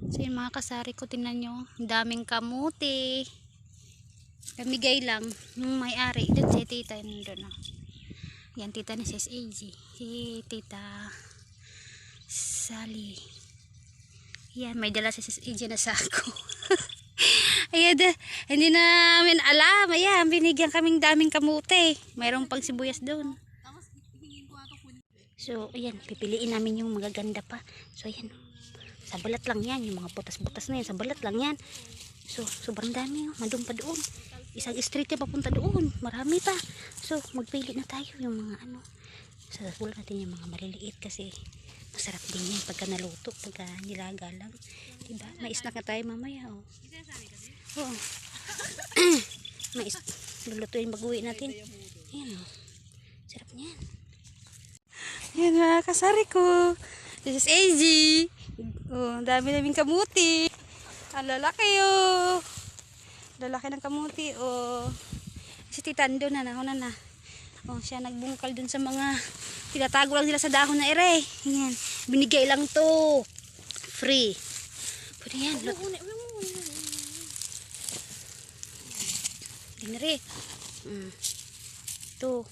So yun mga kasari ko, tingnan nyo, ang daming kamuti. Pamigay lang yung may-ari doon, si tita yun doon. Yan, tita ni Sis AG, si tita Sally. Yan, may dala si Sis AG na sako. Ayan, hindi namin alam. Ayan, binigyan kaming daming kamuti. Mayroong pang sibuyas doon. So ayan, pipiliin namin yung magaganda pa. So ayan, sa balat lang yan, yung mga butas-butas na yan, sa balat lang yan. So sobrang dami, mandun pa doon, isang street yan papunta doon, marami pa. So magpili na tayo yung mga ano, sasabulan natin yung mga maliliit kasi masarap din yan pagka naluto, pagka nilaga lang, diba? May snack na tayo mamaya. Oo. May lulutuin baguhin natin. Ayan o, sarap niyan. Yan mga kasari ko, this is AG. Oh, dami naming kamuti. Ang lalaki oh. Lalaki ng kamuti oh. Si tita doon na, nauna na. Oh, siya nagbungkal dun sa mga tinatago lang sila sa dahon na ere. Yan, binigay lang to. Free. Pwede yan. Dinere. Ito.